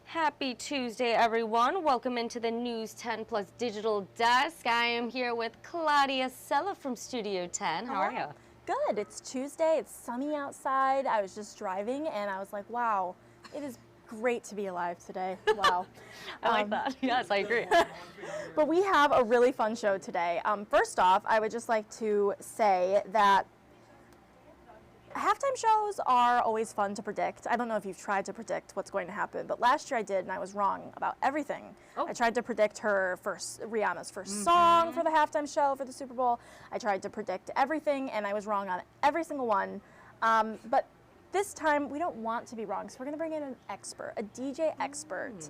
Happy Tuesday, everyone. Welcome into the News 10 Plus Digital Desk. I am here with Claudia Sella from Studio 10. How are you? Good. It's Tuesday. It's sunny outside. I was just driving and I was like, wow, it is great to be alive today. Wow. I like that. Yes, I agree. But we have a really fun show today. First off, I would just like to say that halftime shows are always fun to predict. I don't know if you've tried to predict what's going to happen, but last year I did, and I was wrong about everything. I tried to predict Rihanna's first song for the halftime show for the Super Bowl. I tried to predict everything, and I was wrong on every single one. But this time, we don't want to be wrong, so we're going to bring in an expert, a DJ expert,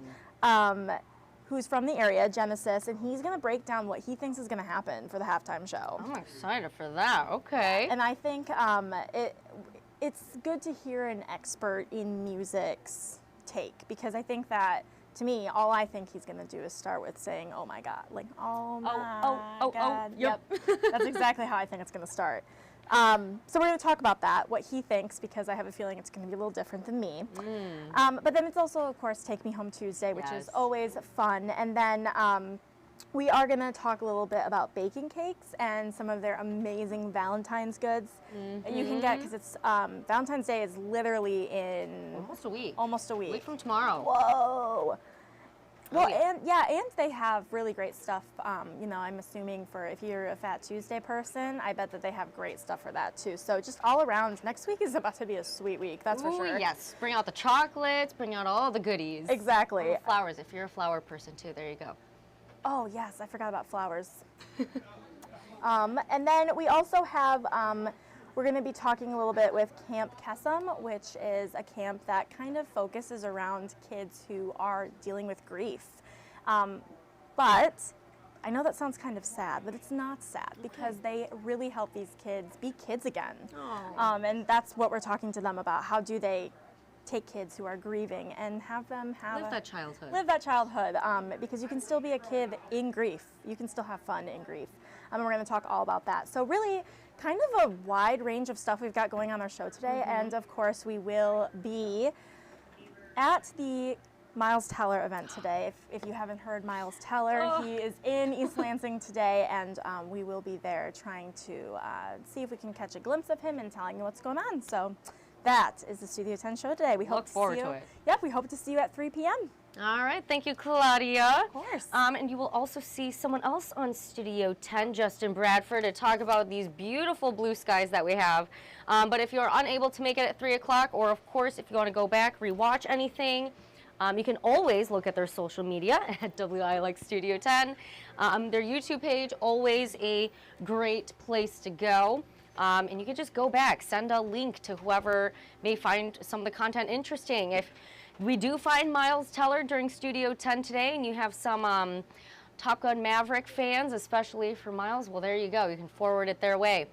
who's from the area, Genesis, and he's going to break down what he thinks is going to happen for the halftime show. I'm excited for that. Okay. And I think it's good to hear an expert in music's take, because I think that, to me, all I think he's going to do is start with saying, oh my God, like, oh my God. Yep. That's exactly how I think it's going to start. So we're going to talk about that, what he thinks, because I have a feeling it's going to be a little different than me. But then it's also, of course, Take Me Home Tuesday, which is always fun. And then we are going to talk a little bit about baking cakes and some of their amazing Valentine's goods that you can get, because it's Valentine's Day is literally in almost a week. Almost a week. A week from tomorrow. Whoa. Well, and they have really great stuff. You know, I'm assuming for if you're a Fat Tuesday person, I bet that they have great stuff for that too. So just all around, next week is about to be a sweet week. That's for sure. Yes, bring out the chocolates, bring out all the goodies. Exactly. And flowers, if you're a flower person too. There you go. Oh yes, I forgot about flowers. And then we also have. We're going to be talking a little bit with Camp Kesem, which is a camp that kind of focuses around kids who are dealing with grief. But I know that sounds kind of sad, but it's not sad, because they really help these kids be kids again. And that's what we're talking to them about. How do they take kids who are grieving and have them live that childhood. Live that childhood, because you can still be a kid in grief. You can still have fun in grief. And we're going to talk all about that. So really, kind of a wide range of stuff we've got going on our show today. And of course, we will be at the Miles Teller event today. If you haven't heard Miles Teller, he is in East Lansing today, and we will be there trying to see if we can catch a glimpse of him and telling you what's going on. So that is the Studio 10 show today. We hope to forward to it. Yep, we hope to see you at 3 p.m. All right, thank you, Claudia. Of course. And you will also see someone else on Studio 10, Justin Bradford, to talk about these beautiful blue skies that we have. But if you're unable to make it at 3 o'clock, or of course, if you want to go back, rewatch anything, you can always look at their social media at WI Like Studio 10. Their YouTube page, always a great place to go. And you can just go back, send a link to whoever may find some of the content interesting. If we do find Miles Teller during Studio 10 today, and you have some Top Gun Maverick fans, especially for Miles, well, there you go. You can forward it their way.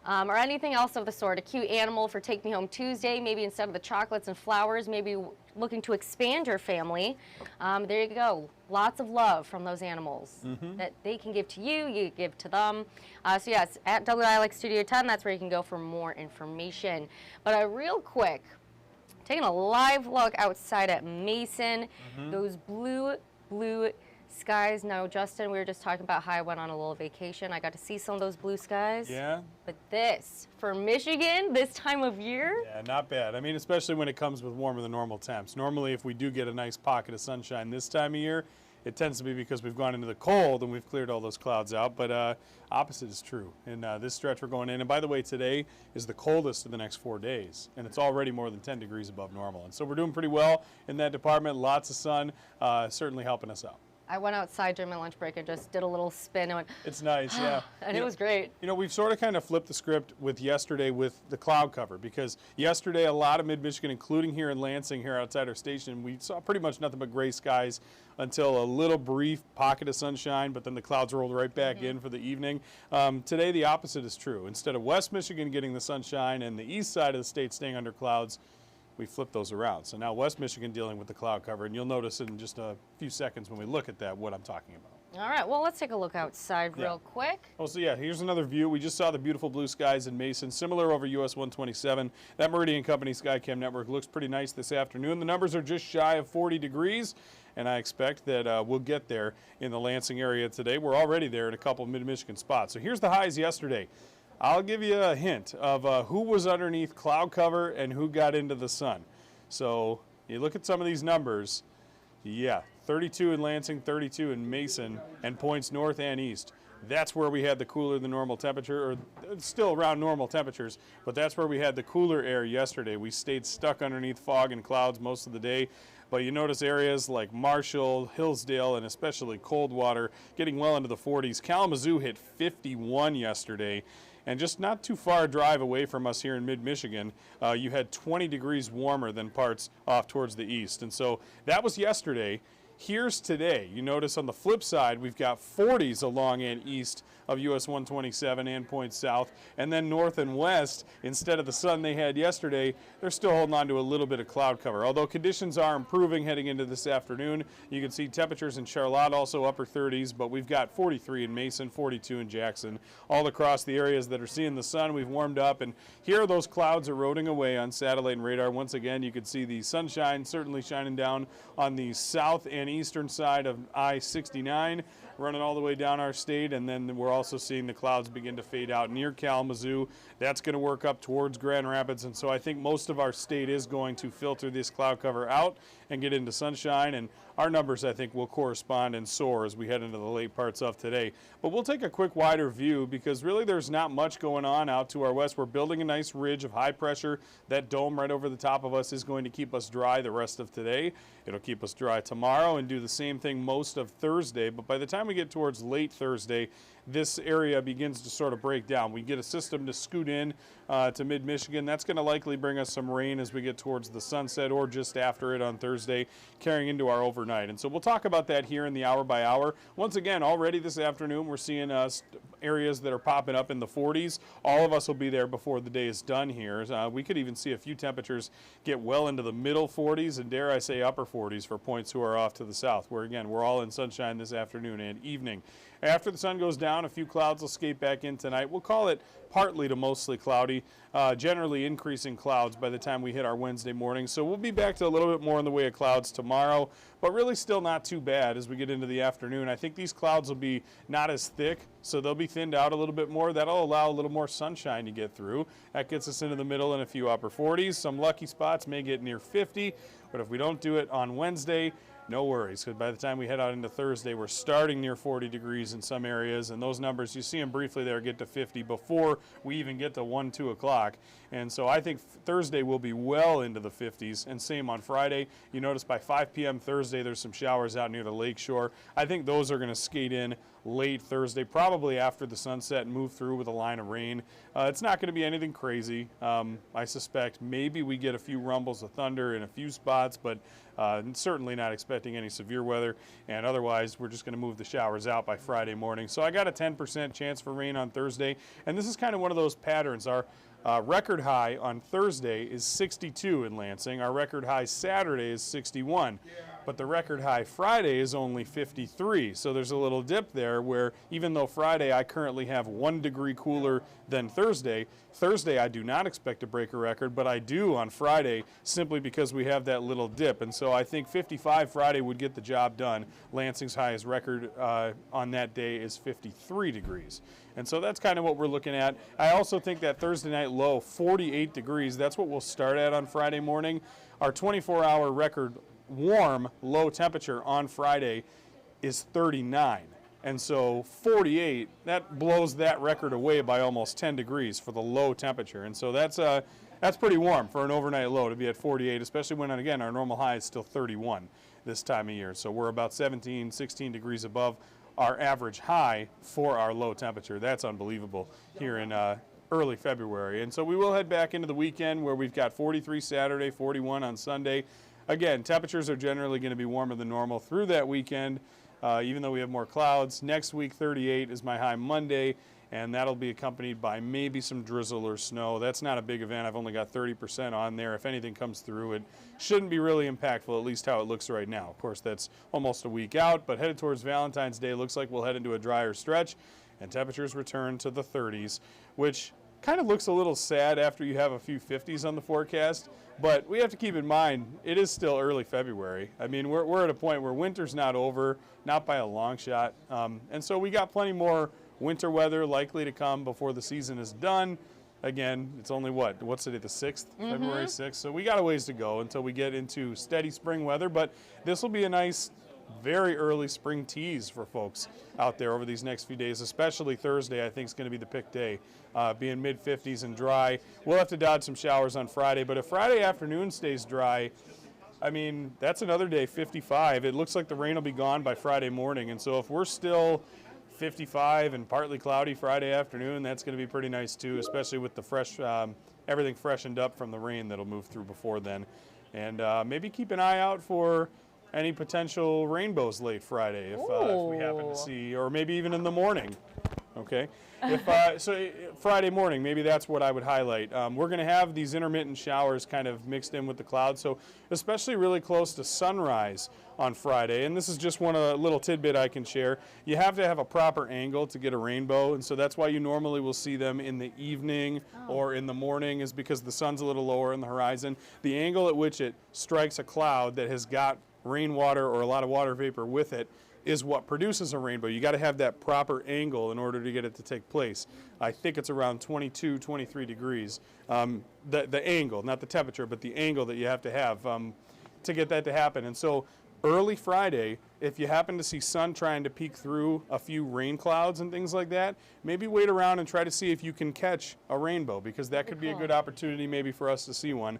Or anything else of the sort, a cute animal for Take Me Home Tuesday, maybe instead of the chocolates and flowers, maybe looking to expand your family. There you go. Lots of love from those animals that they can give to you, you give to them. So yes, at WI Like Studio 10, that's where you can go for more information. But real quick, taking a live look outside at Mason, those blue skies. Now, Justin, we were just talking about how I went on a little vacation. I got to see some of those blue skies. Yeah. But this, for Michigan, this time of year? Yeah, not bad. I mean, especially when it comes with warmer than normal temps. Normally, if we do get a nice pocket of sunshine this time of year, it tends to be because we've gone into the cold and we've cleared all those clouds out. But opposite is true. In this stretch we're going in. And by the way, today is the coldest of the next 4 days. And it's already more than 10 degrees above normal. And so we're doing pretty well in that department. Lots of sun, certainly helping us out. I went outside during my lunch break and just did a little spin and went, it's nice, yeah. And it was great. You know, we've sort of kind of flipped the script with yesterday with the cloud cover, because yesterday a lot of mid-Michigan, including here in Lansing, here outside our station, we saw pretty much nothing but gray skies until a little brief pocket of sunshine, but then the clouds rolled right back in for the evening. Today the opposite is true. Instead of West Michigan getting the sunshine and the east side of the state staying under clouds, we flipped those around. So now West Michigan dealing with the cloud cover, and you'll notice in just a few seconds when we look at that what I'm talking about. All right, well, let's take a look outside real quick. Oh, so yeah, here's another view. We just saw the beautiful blue skies in Mason, similar over US 127. That Meridian Company Skycam network looks pretty nice this afternoon. The numbers are just shy of 40 degrees, and I expect that we'll get there in the Lansing area today. We're already there in a couple of mid-Michigan spots. So here's the highs yesterday. I'll give you a hint of who was underneath cloud cover and who got into the sun. So you look at some of these numbers. Yeah, 32 in Lansing, 32 in Mason, and points north and east. That's where we had the cooler than normal temperature, or still around normal temperatures, but that's where we had the cooler air yesterday. We stayed stuck underneath fog and clouds most of the day, but you notice areas like Marshall, Hillsdale, and especially Coldwater getting well into the 40s. Kalamazoo hit 51 yesterday. And just not too far a drive away from us here in mid-Michigan, you had 20 degrees warmer than parts off towards the east. And so that was yesterday. Here's today. You notice on the flip side, we've got 40s along and east of US 127 and points south. And then north and west, instead of the sun they had yesterday, they're still holding on to a little bit of cloud cover. Although conditions are improving heading into this afternoon. You can see temperatures in Charlotte also upper 30s, but we've got 43 in Mason, 42 in Jackson. All across the areas that are seeing the sun, we've warmed up. And here are those clouds eroding away on satellite and radar. Once again, you can see the sunshine certainly shining down on the south and eastern side of I-69, running all the way down our state, and then we're also seeing the clouds begin to fade out near Kalamazoo. That's going to work up towards Grand Rapids, and so I think most of our state is going to filter this cloud cover out and get into sunshine, and our numbers, I think, will correspond and soar as we head into the late parts of today. But we'll take a quick wider view because really there's not much going on out to our west. We're building a nice ridge of high pressure. That dome right over the top of us is going to keep us dry the rest of today. It'll keep us dry tomorrow and do the same thing most of Thursday. But by the time we get towards late Thursday, this area begins to sort of break down. We get a system to scoot in to mid-Michigan. That's going to likely bring us some rain as we get towards the sunset or just after it on Thursday, carrying into our overnight. And so we'll talk about that here in the hour by hour. Once again, already this afternoon, we're seeing areas that are popping up in the 40s. All of us will be there before the day is done here. We could even see a few temperatures get well into the middle 40s and dare I say upper 40s for points who are off to the south, where again, we're all in sunshine this afternoon and evening. After the sun goes down, a few clouds will skate back in tonight. We'll call it partly to mostly cloudy, generally increasing clouds by the time we hit our Wednesday morning. So we'll be back to a little bit more in the way of clouds tomorrow, but really still not too bad as we get into the afternoon. I think these clouds will be not as thick, so they'll be thinned out a little bit more. That'll allow a little more sunshine to get through. That gets us into the middle and a few upper 40s. Some lucky spots may get near 50, but if we don't do it on Wednesday, no worries, because by the time we head out into Thursday, we're starting near 40 degrees in some areas, and those numbers, you see them briefly there, get to 50 before we even get to 1, 2 o'clock. And so I think Thursday will be well into the 50s, and same on Friday. You notice by 5 p.m. Thursday, there's some showers out near the lake shore. I think those are going to skate in late Thursday, probably after the sunset, and move through with a line of rain. It's not going to be anything crazy. I suspect maybe we get a few rumbles of thunder in a few spots, but certainly not expecting any severe weather, and otherwise we're just going to move the showers out by Friday morning. So I got a 10% chance for rain on Thursday, and this is kind of one of those patterns. Our record high on Thursday is 62 in Lansing. Our record high Saturday is 61. But the record high Friday is only 53. So there's a little dip there where even though Friday I currently have 1 degree cooler than Thursday, Thursday I do not expect to break a record, but I do on Friday simply because we have that little dip. And so I think 55 Friday would get the job done. Lansing's highest record on that day is 53 degrees. And so that's kind of what we're looking at. I also think that Thursday night low, 48 degrees, that's what we'll start at on Friday morning. Our 24-hour record warm low temperature on Friday is 39. And so 48, that blows that record away by almost 10 degrees for the low temperature. And so that's pretty warm for an overnight low to be at 48, especially when, again, our normal high is still 31 this time of year. So we're about 17, 16 degrees above our average high for our low temperature. That's unbelievable here in early February. And so we will head back into the weekend where we've got 43 Saturday, 41 on Sunday. Again, temperatures are generally going to be warmer than normal through that weekend, even though we have more clouds. Next week, 38 is my high Monday, and that'll be accompanied by maybe some drizzle or snow. That's not a big event. I've only got 30% on there. If anything comes through, it shouldn't be really impactful, at least how it looks right now. Of course, that's almost a week out, but headed towards Valentine's Day, looks like we'll head into a drier stretch, and temperatures return to the 30s, which kind of looks a little sad after you have a few 50s on the forecast, but we have to keep in mind it is still early February. I mean, we're at a point where winter's not over, not by a long shot, and so we got plenty more winter weather likely to come before the season is done. Again, it's only what's today, the 6th, February 6th, so we got a ways to go until we get into steady spring weather, but this will be a nice very early spring tease for folks out there over these next few days, especially Thursday. I think is going to be the pick day, being mid-50s and dry. We'll have to dodge some showers on Friday, but if Friday afternoon stays dry, I mean, that's another day, 55. It looks like the rain will be gone by Friday morning, and so if we're still 55 and partly cloudy Friday afternoon, that's going to be pretty nice too, especially with the fresh, everything freshened up from the rain that'll move through before then. And maybe keep an eye out for any potential rainbows late Friday if we happen to see, or maybe even in the morning. Okay, so Friday morning, maybe that's what I would highlight. We're going to have these intermittent showers kind of mixed in with the clouds, so especially really close to sunrise on Friday, and this is just one little tidbit I can share. You have to have a proper angle to get a rainbow, and so that's why you normally will see them in the evening or in the morning, is because the sun's a little lower in the horizon. The angle at which it strikes a cloud that has got rainwater or a lot of water vapor with it is what produces a rainbow. You got to have that proper angle in order to get it to take place. I think it's around 22, 23 degrees. The angle, not the temperature, but the angle that you have to get that to happen. And so early Friday, if you happen to see sun trying to peek through a few rain clouds and things like that, maybe wait around and try to see if you can catch a rainbow, because that could be a good opportunity maybe for us to see one.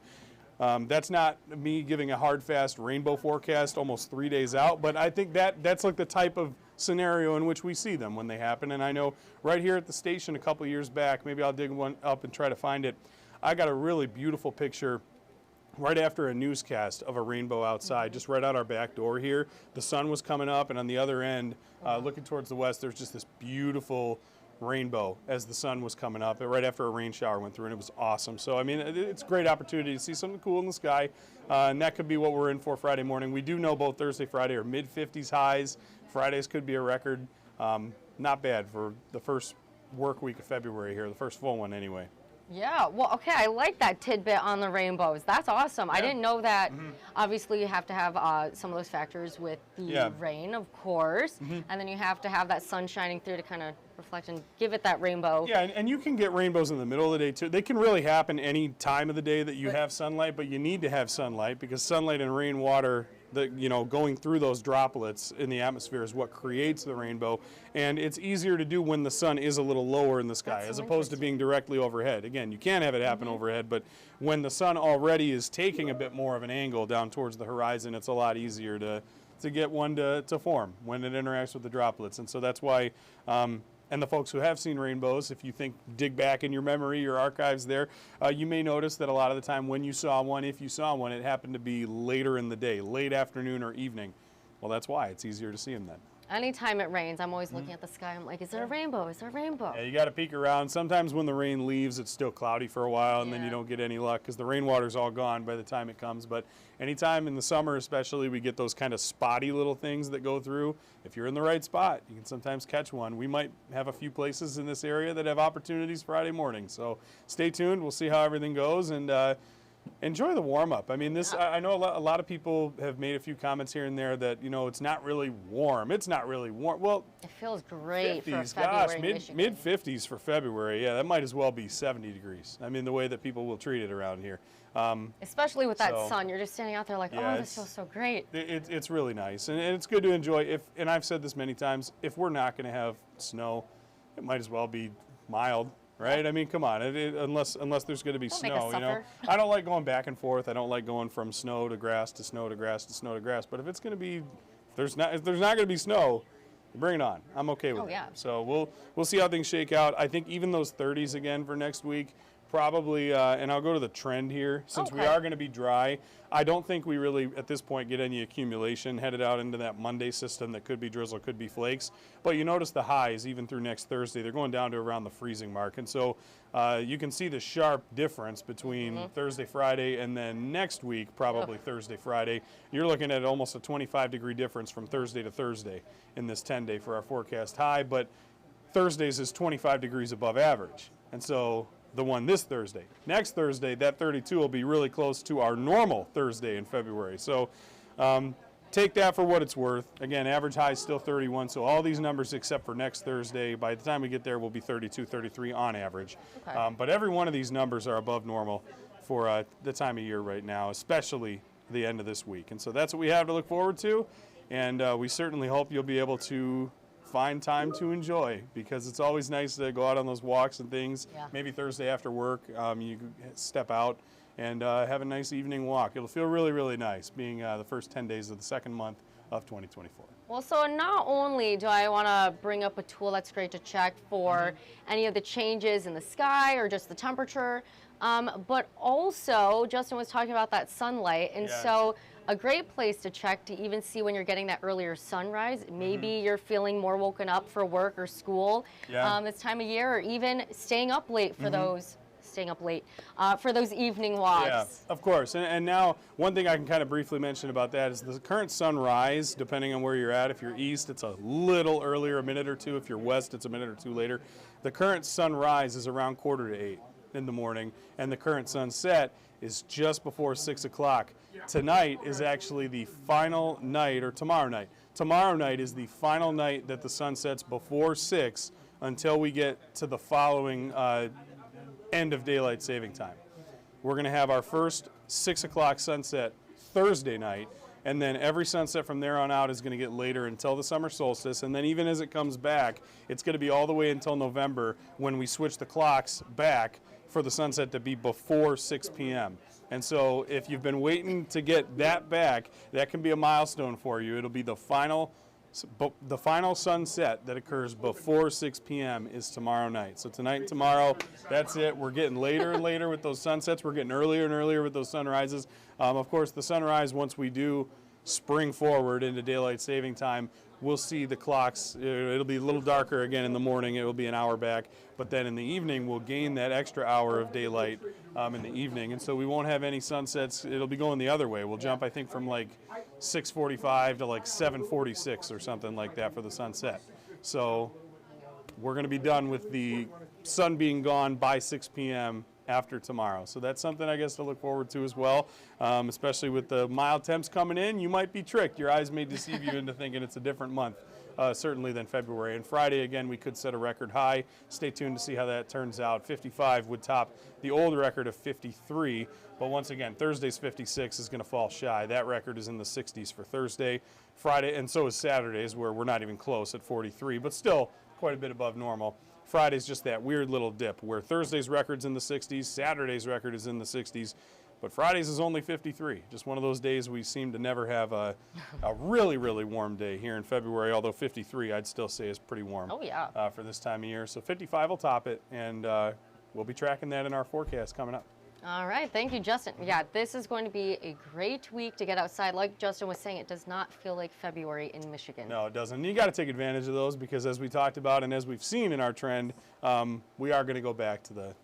That's not me giving a hard, fast rainbow forecast almost 3 days out, but I think that's like the type of scenario in which we see them when they happen. And I know right here at the station a couple years back, maybe I'll dig one up and try to find it, I got a really beautiful picture right after a newscast of a rainbow outside, just right out our back door here. The sun was coming up, and on the other end, looking towards the west, there's just this beautiful rainbow as the sun was coming up right after a rain shower went through, and it was awesome. So I mean, it's a great opportunity to see something cool in the sky, and that could be what we're in for Friday morning. We do know both Thursday, Friday are mid-50s highs. Fridays could be a record. Not bad for the first work week of February here, the first full one anyway. Yeah, well, okay, I like that tidbit on the rainbows. That's awesome. I didn't know that. Obviously, you have to have some of those factors with the rain, of course, and then you have to have that sun shining through to kind of reflect and give it that rainbow. Yeah, and you can get rainbows in the middle of the day too. They can really happen any time of the day that you have sunlight, but you need to have sunlight, because sunlight and rainwater, going through those droplets in the atmosphere is what creates the rainbow, and it's easier to do when the sun is a little lower in the sky as opposed to being directly overhead. Again, you can have it happen overhead, but when the sun already is taking a bit more of an angle down towards the horizon, it's a lot easier to get one to form when it interacts with the droplets. And so that's why and the folks who have seen rainbows, if you dig back in your memory, your archives there, you may notice that a lot of the time when you saw one, if you saw one, it happened to be later in the day, late afternoon or evening. Well, that's why it's easier to see them then. Anytime it rains, I'm always looking at the sky. I'm like, is there a rainbow? Is there a rainbow? Yeah, you got to peek around. Sometimes when the rain leaves, it's still cloudy for a while, and then you don't get any luck because the rainwater's all gone by the time it comes. But anytime in the summer especially, we get those kind of spotty little things that go through. If you're in the right spot, you can sometimes catch one. We might have a few places in this area that have opportunities Friday morning. So stay tuned. We'll see how everything goes, and enjoy the warm-up. I mean, I know a lot of people have made a few comments here and there that, it's not really warm. It's not really warm. Well, it feels great 50s, for February, mid-50s for February. Yeah, that might as well be 70 degrees. I mean, the way that people will treat it around here. Especially with that sun. You're just standing out there like, this feels so great. It's really nice, and it's good to enjoy. And I've said this many times, if we're not going to have snow, it might as well be mild. Right? I mean, come on. Unless there's going to be snow, I don't like going back and forth. I don't like going from snow to grass to snow to grass to snow to grass. But if it's going to be, if there's not going to be snow, bring it on. I'm okay with it. So we'll see how things shake out. I think even those 30s again for next week, probably, and I'll go to the trend here. Since we Okay. are going to be dry, I don't think we really, at this point, get any accumulation headed out into that Monday system that could be drizzle, could be flakes. But you notice the highs, even through next Thursday, they're going down to around the freezing mark. And so you can see the sharp difference between Thursday, Friday, and then next week, probably Thursday, Friday. You're looking at almost a 25-degree difference from Thursday to Thursday in this 10-day for our forecast high. But Thursdays is 25 degrees above average. And so the one this Thursday. Next Thursday, that 32 will be really close to our normal Thursday in February. So take that for what it's worth. Again, average high is still 31, so all these numbers except for next Thursday, by the time we get there, will be 32, 33 on average. Okay. But every one of these numbers are above normal for the time of year right now, especially the end of this week. And so that's what we have to look forward to, and we certainly hope you'll be able to find time to enjoy, because it's always nice to go out on those walks and things. Yeah. Maybe Thursday after work, you can step out and have a nice evening walk. It'll feel really, really nice being the first 10 days of the second month of 2024. Well, so not only do I want to bring up a tool that's great to check for any of the changes in the sky or just the temperature, but also Justin was talking about that sunlight, and Yes. so a great place to check to even see when you're getting that earlier sunrise. Maybe you're feeling more woken up for work or school this time of year, or even staying up late for those evening walks. Yeah, of course. And now, one thing I can kind of briefly mention about that is the current sunrise, depending on where you're at. If you're east, it's a little earlier, a minute or two. If you're west, it's a minute or two later. The current sunrise is around 7:45 in the morning, and the current sunset is just before 6 o'clock. Tonight is actually the final night, or tomorrow night. Tomorrow night is the final night that the sun sets before 6 until we get to the following end of daylight saving time. We're going to have our first 6 o'clock sunset Thursday night, and then every sunset from there on out is going to get later until the summer solstice, and then even as it comes back, it's going to be all the way until November when we switch the clocks back for the sunset to be before 6 p.m. And so if you've been waiting to get that back, that can be a milestone for you. It'll be the final sunset that occurs before 6 p.m. is tomorrow night. So tonight and tomorrow, that's it. We're getting later and later with those sunsets. We're getting earlier and earlier with those sunrises. Of course, the sunrise, once we do spring forward into daylight saving time, we'll see the clocks. It'll be a little darker again in the morning. It will be an hour back. But then in the evening, we'll gain that extra hour of daylight in the evening. And so we won't have any sunsets. It'll be going the other way. We'll jump, I think, from like 6:45 to like 7:46 or something like that for the sunset. So we're going to be done with the sun being gone by 6 p.m. after tomorrow. So that's something I guess to look forward to as well, especially with the mild temps coming in. You might be tricked. Your eyes may deceive you into thinking it's a different month, certainly than February. And Friday, again, we could set a record high. Stay tuned to see how that turns out. 55 would top the old record of 53. But once again, Thursday's 56 is going to fall shy. That record is in the 60s for Thursday. Friday, and so is Saturday's, where we're not even close at 43, but still quite a bit above normal. Friday's just that weird little dip where Thursday's record's in the 60s, Saturday's record is in the 60s, but Friday's is only 53. Just one of those days we seem to never have a really, really warm day here in February, although 53 I'd still say is pretty warm for this time of year. So 55 will top it, and we'll be tracking that in our forecast coming up. All right, thank you, Justin. Yeah, this is going to be a great week to get outside. Like Justin was saying, it does not feel like February in Michigan. No, it doesn't. You got to take advantage of those because, as we talked about and as we've seen in our trend, we are going to go back to the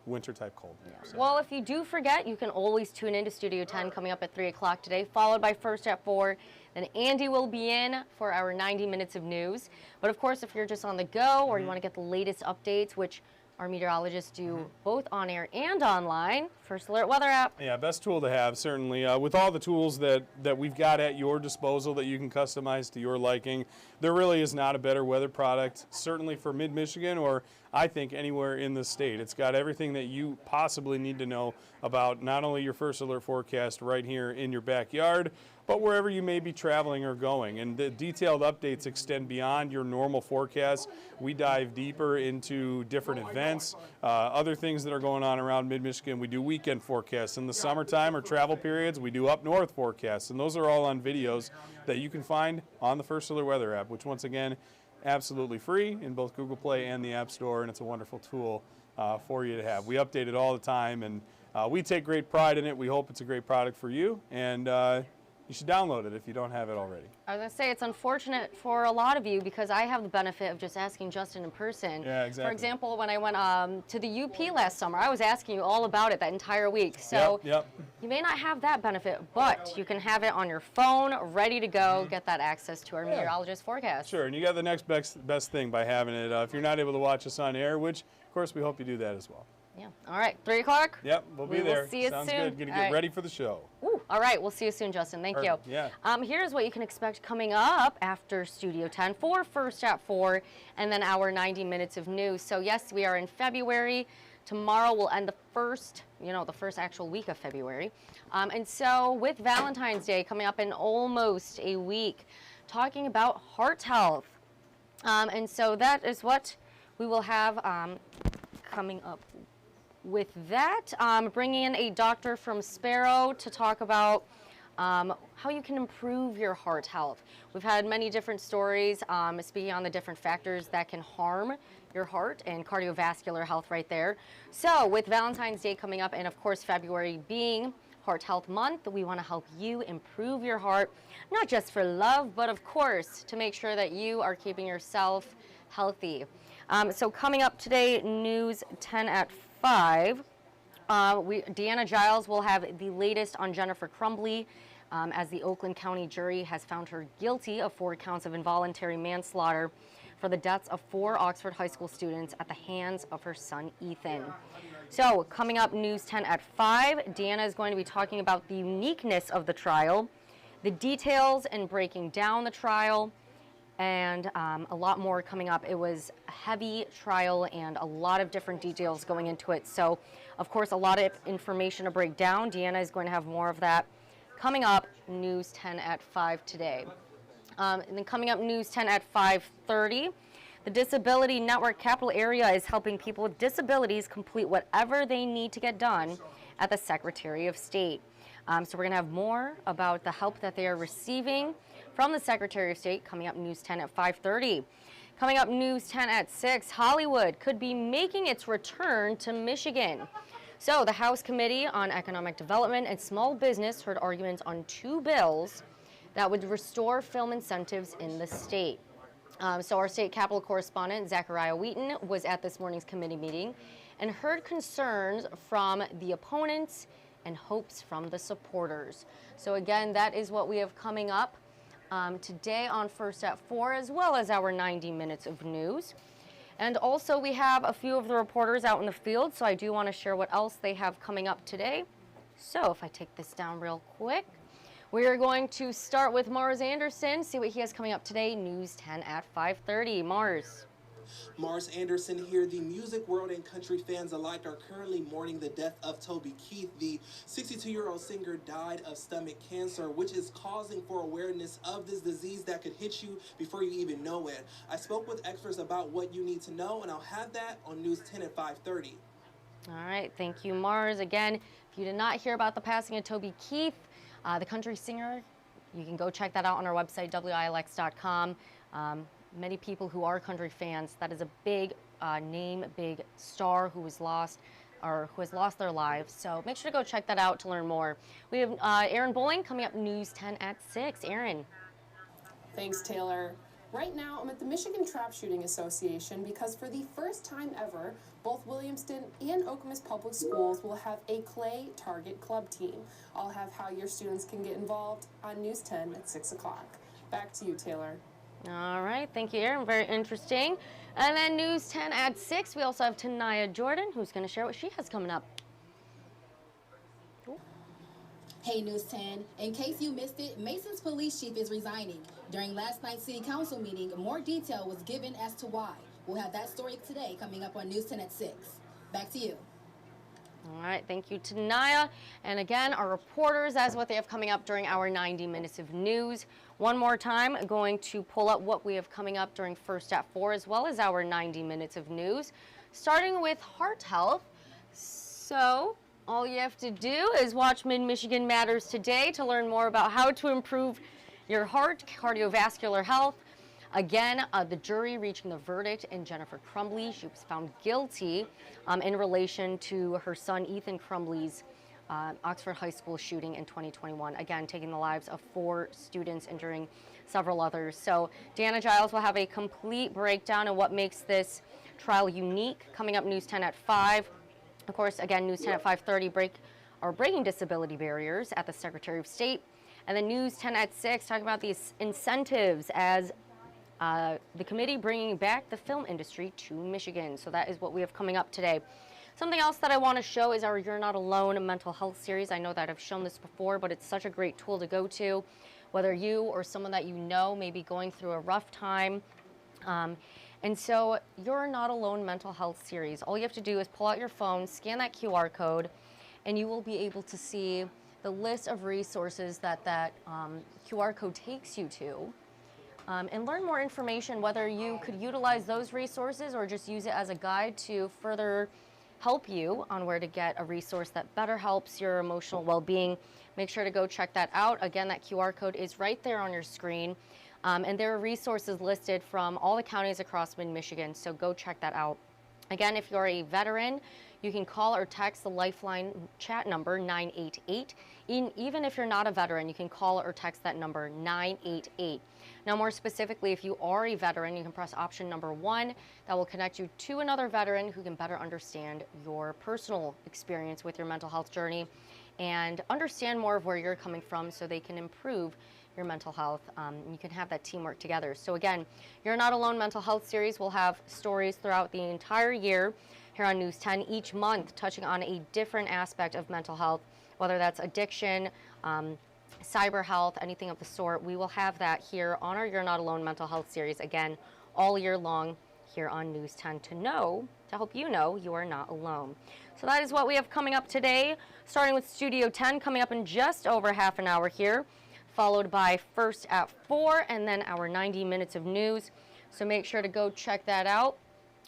winter-type cold. Yeah. So. Well, if you do forget, you can always tune into Studio 10 coming up at 3 o'clock today, followed by First at 4. Then Andy will be in for our 90 minutes of news. But, of course, if you're just on the go or you want to get the latest updates, which our meteorologists do both on air and online. First Alert Weather app. Yeah, best tool to have, certainly. With all the tools that we've got at your disposal that you can customize to your liking, there really is not a better weather product, certainly for mid-Michigan or I think anywhere in the state. It's got everything that you possibly need to know about not only your First Alert forecast right here in your backyard, but wherever you may be traveling or going. And the detailed updates extend beyond your normal forecast. We dive deeper into different events, other things that are going on around mid-Michigan. We do weekend forecasts. In the summertime or travel periods, we do up north forecasts. And those are all on videos that you can find on the First Alert Weather app, which once again, absolutely free in both Google Play and the App Store. And it's a wonderful tool for you to have. We update it all the time, and we take great pride in it. We hope it's a great product for you, and you should download it if you don't have it already. I was going to say, it's unfortunate for a lot of you because I have the benefit of just asking Justin in person. Yeah, exactly. For example, when I went to the UP last summer, I was asking you all about it that entire week. So Yep. you may not have that benefit, but you can have it on your phone, ready to go, get that access to our meteorologist forecast. Sure, and you got the next best thing by having it. If you're not able to watch us on air, which, of course, we hope you do that as well. Yeah. All right, 3 o'clock? Yep, we'll be there. Will see you Sounds soon. good. Gonna get ready for the show. Ooh, all right, we'll see you soon, Justin. Thank you. Yeah. Here's what you can expect coming up after Studio 10 for First at 4, and then our 90 minutes of news. So yes, we are in February. Tomorrow will end the first actual week of February. And so with Valentine's Day coming up in almost a week, talking about heart health. And so that is what we will have coming up. With that, bringing in a doctor from Sparrow to talk about how you can improve your heart health. We've had many different stories speaking on the different factors that can harm your heart and cardiovascular health right there. So with Valentine's Day coming up, and of course February being Heart Health Month, we want to help you improve your heart, not just for love, but of course to make sure that you are keeping yourself healthy. So coming up today, News 10 at 5. Deanna Giles will have the latest on Jennifer Crumbly, as the Oakland County jury has found her guilty of 4 counts of involuntary manslaughter for the deaths of 4 Oxford High School students at the hands of her son, Ethan. So coming up, News 10 at 5, Deanna is going to be talking about the uniqueness of the trial, the details and breaking down the trial, and a lot more coming up. It was a heavy trial and a lot of different details going into it. So, of course, a lot of information to break down. Deanna is going to have more of that coming up, News 10 at 5 today. And then coming up, News 10 at 5:30. The Disability Network Capital Area is helping people with disabilities complete whatever they need to get done at the Secretary of State. So we're going to have more about the help that they are receiving from the Secretary of State coming up, News 10 at 5:30. Coming up, News 10 at 6, Hollywood could be making its return to Michigan. So the House Committee on Economic Development and Small Business heard arguments on 2 bills that would restore film incentives in the state. So our state capitol correspondent, Zachariah Wheaton, was at this morning's committee meeting and heard concerns from the opponents and hopes from the supporters. So again, that is what we have coming up today on First at 4, as well as our 90 minutes of news. And also we have a few of the reporters out in the field, so I do want to share what else they have coming up today. So if I take this down real quick, we are going to start with Mars Anderson, see what he has coming up today, News 10 at 5:30. Mars. Mars Anderson here. The music world and country fans alike are currently mourning the death of Toby Keith. The 62-year-old singer died of stomach cancer, which is causing for awareness of this disease that could hit you before you even know it. I spoke with experts about what you need to know, and I'll have that on News 10 at 5:30. All right, thank you, Mars. Again, if you did not hear about the passing of Toby Keith, the country singer, you can go check that out on our website, WILX.com. Many people who are country fans, that is a big name, big star who was lost or who has lost their lives. So make sure to go check that out to learn more. We have Aaron Bowling coming up, News 10 at 6. Aaron. Thanks, Taylor. Right now, I'm at the Michigan Trap Shooting Association because for the first time ever, both Williamston and Okemos Public Schools will have a clay target club team. I'll have how your students can get involved on News 10 at 6 o'clock. Back to you, Taylor. All right, thank you, Aaron. Very interesting. And then News 10 at 6, we also have Tanaya Jordan, who's going to share what she has coming up. Hey, News 10. In case you missed it, Mason's police chief is resigning. During last night's city council meeting, more detail was given as to why. We'll have that story today coming up on News 10 at 6. Back to you. All right, thank you, Tanaya. And again, our reporters, as what they have coming up during our 90 minutes of news. One more time, going to pull up what we have coming up during First at 4, as well as our 90 minutes of news, starting with heart health. So all you have to do is watch Mid-Michigan Matters today to learn more about how to improve your heart, cardiovascular health. Again, the jury reaching the verdict in Jennifer Crumbley. She was found guilty in relation to her son Ethan Crumbley's Oxford High School shooting in 2021. Again, taking the lives of 4 students, injuring several others. So Deanna Giles will have a complete breakdown of what makes this trial unique. Coming up, News 10 at 5. Of course, again, News 10 at 5:30, breaking disability barriers at the Secretary of State. And then News 10 at 6, talking about these incentives as the committee bringing back the film industry to Michigan. So that is what we have coming up today. Something else that I want to show is our You're Not Alone mental health series. I know that I've shown this before, but it's such a great tool to go to, whether you or someone that you know may be going through a rough time. And so You're Not Alone mental health series, all you have to do is pull out your phone, scan that QR code, and you will be able to see the list of resources that QR code takes you to. And learn more information, whether you could utilize those resources or just use it as a guide to further help you on where to get a resource that better helps your emotional well-being. Make sure to go check that out. Again, that QR code is right there on your screen. And there are resources listed from all the counties across mid-Michigan, so go check that out. Again, if you're a veteran, you can call or text the Lifeline chat number 988. Even if you're not a veteran, you can call or text that number 988. Now, more specifically, if you are a veteran, you can press option number 1. That will connect you to another veteran who can better understand your personal experience with your mental health journey and understand more of where you're coming from so they can improve your mental health. You can have that teamwork together. So again, You're Not Alone mental health series will have stories throughout the entire year here on News 10 each month, touching on a different aspect of mental health, whether that's addiction, cyber health, anything of the sort. We will have that here on our You're Not Alone mental health series, again, all year long here on News 10 to help you know you are not alone. So that is what we have coming up today, starting with Studio 10 coming up in just over half an hour here, followed by First at 4, and then our 90 minutes of news. So make sure to go check that out.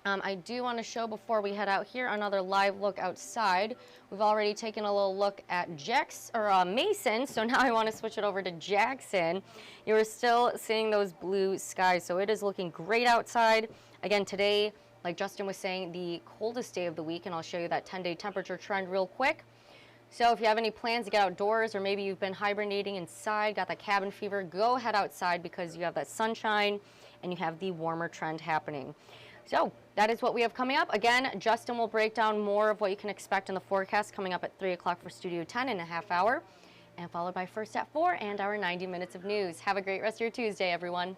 I do want to show, before we head out here, another live look outside. We've already taken a little look at Mason, so now I want to switch it over to Jackson. You are still seeing those blue skies, so it is looking great outside. Again, today, like Justin was saying, the coldest day of the week, and I'll show you that 10-day temperature trend real quick. So if you have any plans to get outdoors, or maybe you've been hibernating inside, got that cabin fever, go head outside because you have that sunshine and you have the warmer trend happening. So that is what we have coming up. Again, Justin will break down more of what you can expect in the forecast coming up at 3 o'clock for Studio 10 in a half hour, and followed by First at 4 and our 90 minutes of news. Have a great rest of your Tuesday, everyone.